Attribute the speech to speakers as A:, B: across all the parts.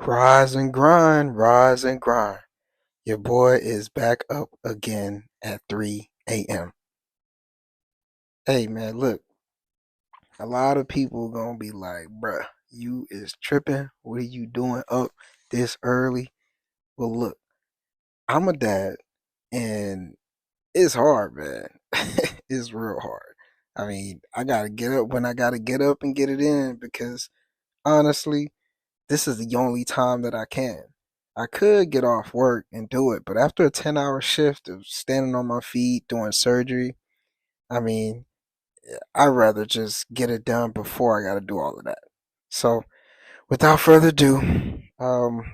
A: Rise and grind, rise and grind. Your boy is back up again at 3 a.m. Hey man, look, a lot of people gonna be like, bruh, you is tripping. What are you doing up this early? Well, look, I'm a dad and it's hard, man. It's real hard. I mean, I gotta get up when I gotta get up and get it in because honestly, this is the only time that I can. I could get off work and do it, but after a 10-hour shift of standing on my feet doing surgery, I mean, I'd rather just get it done before I got to do all of that. So, without further ado,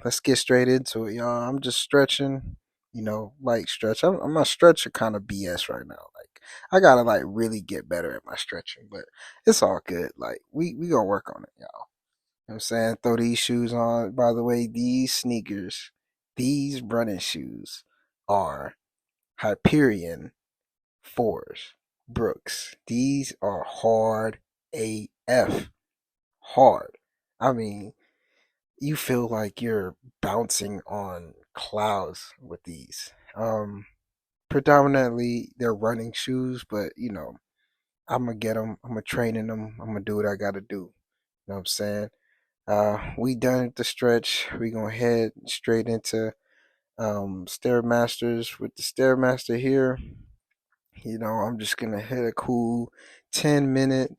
A: let's get straight into it, y'all. I'm just stretching, light stretch. I'm my stretcher kind of BS right now. Like, I gotta like really get better at my stretching, but it's all good. Like, we gonna work on it, y'all. You know what I'm saying? Throw these shoes on. By the way, these sneakers, these running shoes are Hyperion 4s. Brooks. These are hard AF. Hard. I mean, you feel like you're bouncing on clouds with these. Predominantly, they're running shoes, but I'm gonna get them. I'm gonna train in them. I'm gonna do what I gotta do. You know what I'm saying? We done the stretch. We gonna head straight into StairMasters. With the StairMaster here, I'm just gonna hit a cool 10 minute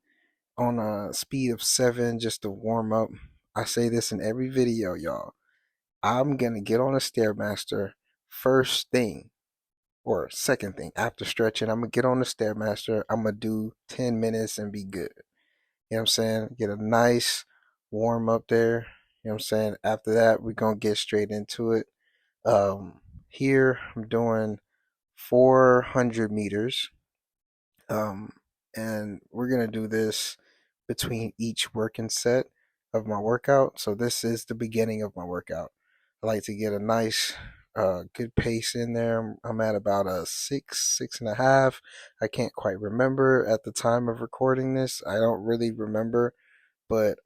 A: on a speed of 7 just to warm up. I say this in every video, y'all. I'm gonna get on a StairMaster first thing or second thing after stretching. I'm gonna get on the StairMaster. I'm gonna do 10 minutes and be good. You know what I'm saying? Get a nice warm up there. You know what I'm saying? After that, we're gonna get straight into it. Here I'm doing 400 meters. Um, and we're gonna do this between each working set of my workout. So this is the beginning of my workout. I like to get a nice good pace in there. I'm at about a 6.5. I can't quite remember at the time of recording this. I don't really remember, but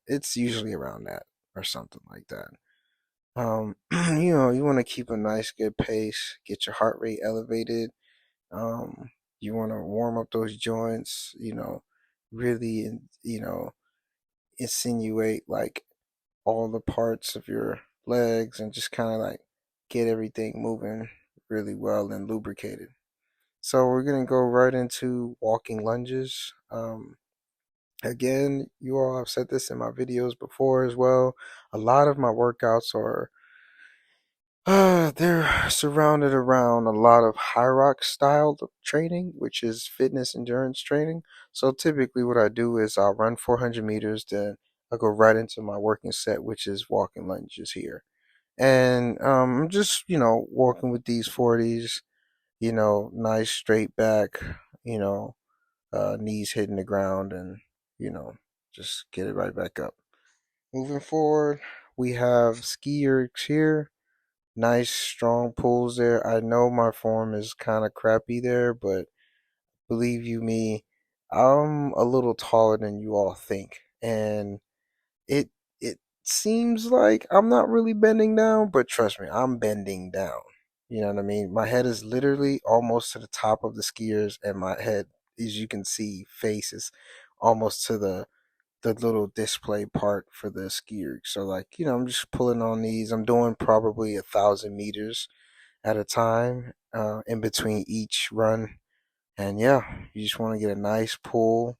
A: it's usually around that or something like that. You want to keep a nice good pace, get your heart rate elevated. You want to warm up those joints, really, insinuate like all the parts of your legs and just kind of like get everything moving really well and lubricated. So we're going to go right into walking lunges. Again, you all have said this in my videos before as well. A lot of my workouts are they're surrounded around a lot of high rock style training, which is fitness endurance training. So typically, what I do is I'll run 400 meters, then I go right into my working set, which is walking lunges here. And I'm just walking with these 40s, nice straight back, you know, knees hitting the ground, and you know, just get it right back up. Moving forward, we have ski ergs here. Nice strong pulls there. I know my form is kind of crappy there, but believe you me, I'm a little taller than you all think. And it it seems like I'm not really bending down, but trust me, I'm bending down. You know what I mean? My head is literally almost to the top of the skiers, and my head, as you can see, face is almost to the little display part for the skier. So like, I'm just pulling on these. I'm doing probably 1,000 meters at a time in between each run. And yeah, you just want to get a nice pull.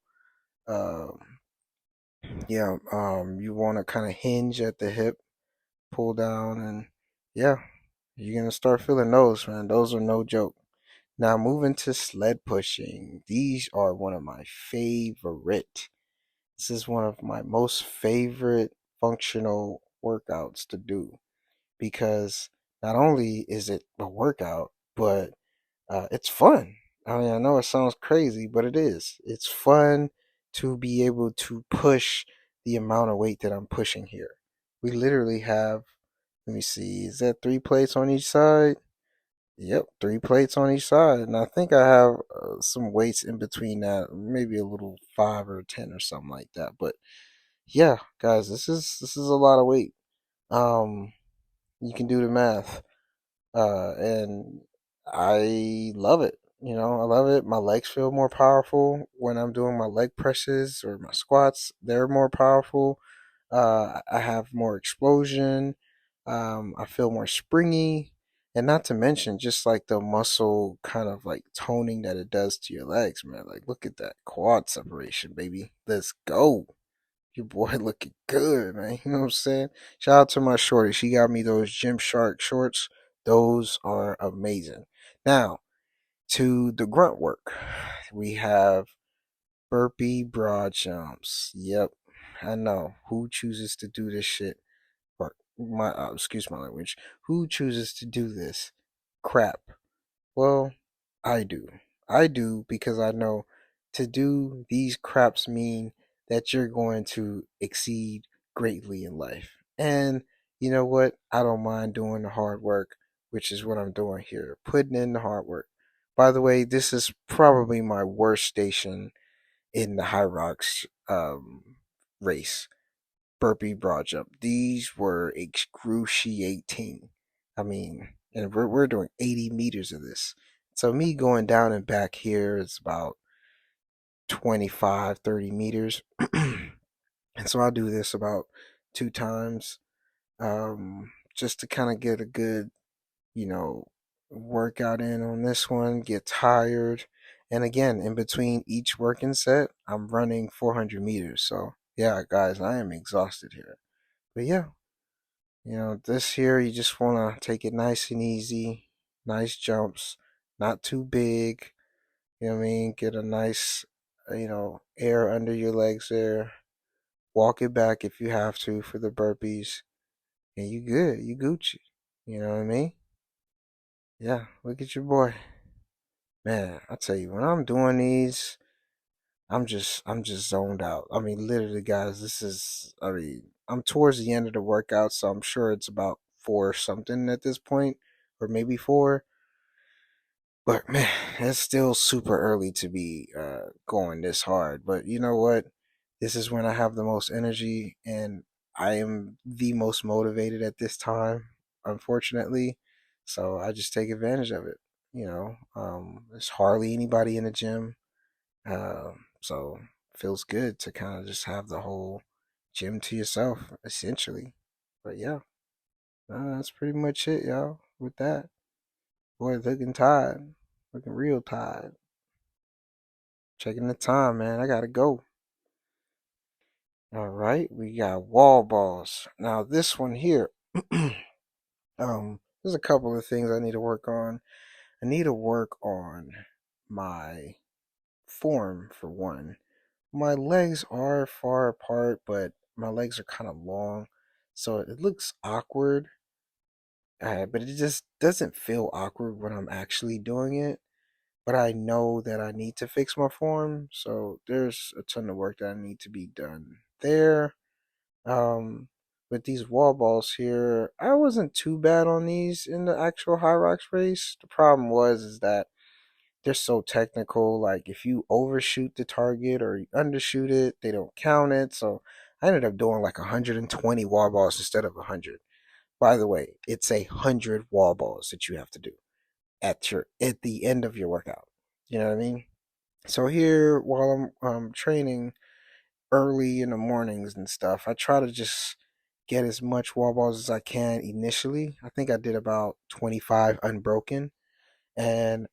A: Um, yeah, you want to kind of hinge at the hip, pull down, and yeah, you're gonna start feeling those, man. Those are no joke. Now moving to sled pushing. These are one of my favorite. This is one of my most favorite functional workouts to do because not only is it a workout, but it's fun. I mean, I know it sounds crazy, but it is. It's fun to be able to push the amount of weight that I'm pushing here. We literally have, let me see, is that 3 plates on each side? Yep, 3 plates on each side. And I think I have some weights in between that, maybe a little 5 or 10 or something like that. But yeah, guys, this is a lot of weight. Um, you can do the math. And I love it. You know, I love it. My legs feel more powerful when I'm doing my leg presses or my squats. They're more powerful. I have more explosion. I feel more springy. And not to mention just like the muscle kind of like toning that it does to your legs, man. Like, look at that quad separation, baby. Let's go. Your boy looking good, man. You know what I'm saying? Shout out to my shorty. She got me those Gymshark shorts. Those are amazing. Now, to the grunt work. We have burpee broad jumps. Yep. I know. Who chooses to do this shit? Or my excuse my language. Who chooses to do this crap? Well, I do. I do because I know to do these craps mean that you're going to exceed greatly in life. And you know what? I don't mind doing the hard work, which is what I'm doing here, putting in the hard work. By the way, this is probably my worst station in the High Rocks race. Burpee broad jump. These were excruciating. I mean, and we're doing 80 meters of this. So me going down and back here is about 25, 30 meters. And so I do this about 2 times, just to kind of get a good, you know, workout in on this one, get tired. And again, in between each working set, I'm running 400 meters. So yeah, guys, I am exhausted here. But yeah, this here, you just want to take it nice and easy, nice jumps, not too big. You know what I mean? Get a nice, air under your legs there. Walk it back if you have to for the burpees. And you good. You Gucci. You know what I mean? Yeah, look at your boy. Man, I tell you, when I'm doing these, I'm just zoned out. I mean, literally, guys, I'm towards the end of the workout, so I'm sure it's about four something at this point, or maybe four. But man, it's still super early to be going this hard. But you know what? This is when I have the most energy, and I am the most motivated at this time, unfortunately. So I just take advantage of it. There's hardly anybody in the gym, so it feels good to kind of just have the whole gym to yourself, essentially. But yeah, that's pretty much it, y'all. With that, boy, looking tired, looking real tired. Checking the time, man. I gotta go. All right, we got wall balls. Now this one here, there's a couple of things I need to work on. I need to work on my form for one. My legs are far apart, but my legs are kind of long, so it looks awkward. But it just doesn't feel awkward when I'm actually doing it. But I know that I need to fix my form, so there's a ton of work that I need to be done there. Um, with these wall balls here, I wasn't too bad on these in the actual High Rocks race. The problem was is that they're so technical. Like if you overshoot the target or you undershoot it, they don't count it. So I ended up doing like 120 wall balls instead of 100. By the way, it's 100 wall balls that you have to do at the end of your workout. You know what I mean? So here, while I'm training early in the mornings and stuff, I try to just get as much wall balls as I can initially. I think I did about 25 unbroken, and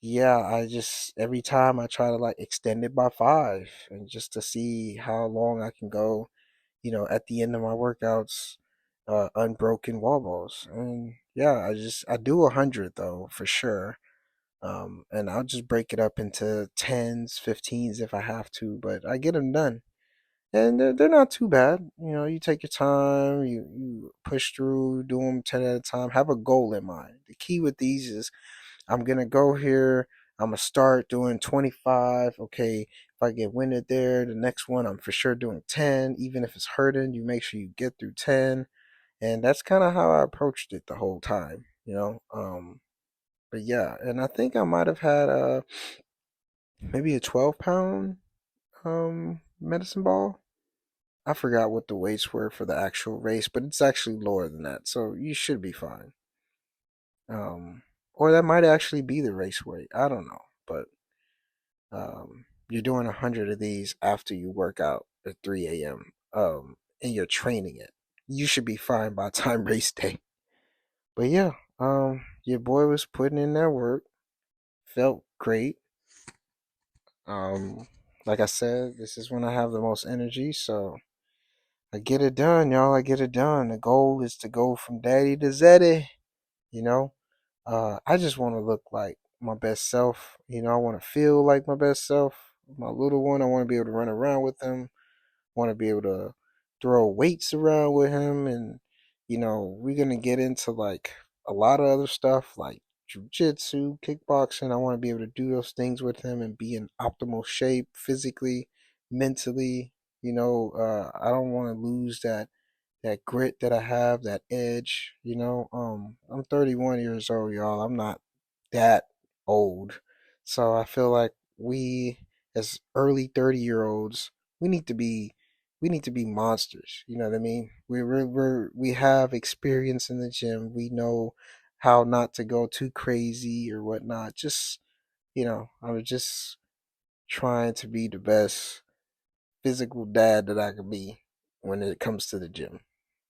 A: yeah, I just every time I try to like extend it by five, and just to see how long I can go. At the end of my workouts, unbroken wall balls, and yeah, I do 100 though for sure. And I'll just break it up into tens, 15s if I have to, but I get them done. And they're not too bad. You take your time, you push through, do them 10 at a time, have a goal in mind. The key with these is I'm going to go here, I'm going to start doing 25. Okay, if I get winded there, the next one I'm for sure doing 10. Even if it's hurting, you make sure you get through 10. And that's kind of how I approached it the whole time. But yeah, and I think I might have had maybe a 12 pound medicine ball. I forgot what the weights were for the actual race, but it's actually lower than that, so you should be fine. Or that might actually be the race weight. I don't know, but you're doing 100 of these after you work out at 3 a.m. And you're training it. You should be fine by time race day. But yeah, your boy was putting in that work. Felt great. Um, like I said, this is when I have the most energy, so I get it done, y'all. I get it done. The goal is to go from daddy to zeddy, you know. I just want to look like my best self. I want to feel like my best self. My little one, I want to be able to run around with him. Want to be able to throw weights around with him, and we're gonna get into like a lot of other stuff like jujitsu, kickboxing. I want to be able to do those things with him and be in optimal shape physically, mentally. I don't want to lose that grit that I have, that edge. I'm 31 years old, y'all. I'm not that old. So I feel like we as early 30-year-olds, we need to be we need to be monsters. You know what I mean? We have experience in the gym. We know how not to go too crazy or whatnot. Just I was just trying to be the best physical dad that I could be when it comes to the gym.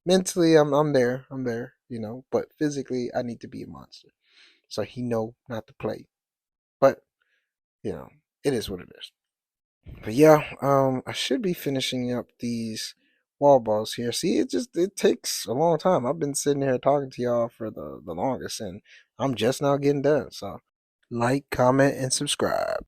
A: Mentally, I'm there. I'm there. But physically, I need to be a monster. So he know not to play. But you know, it is what it is. But yeah, I should be finishing up these wall balls here. See, it takes a long time. I've been sitting here talking to y'all for the longest, and I'm just now getting done. So, like, comment, and subscribe.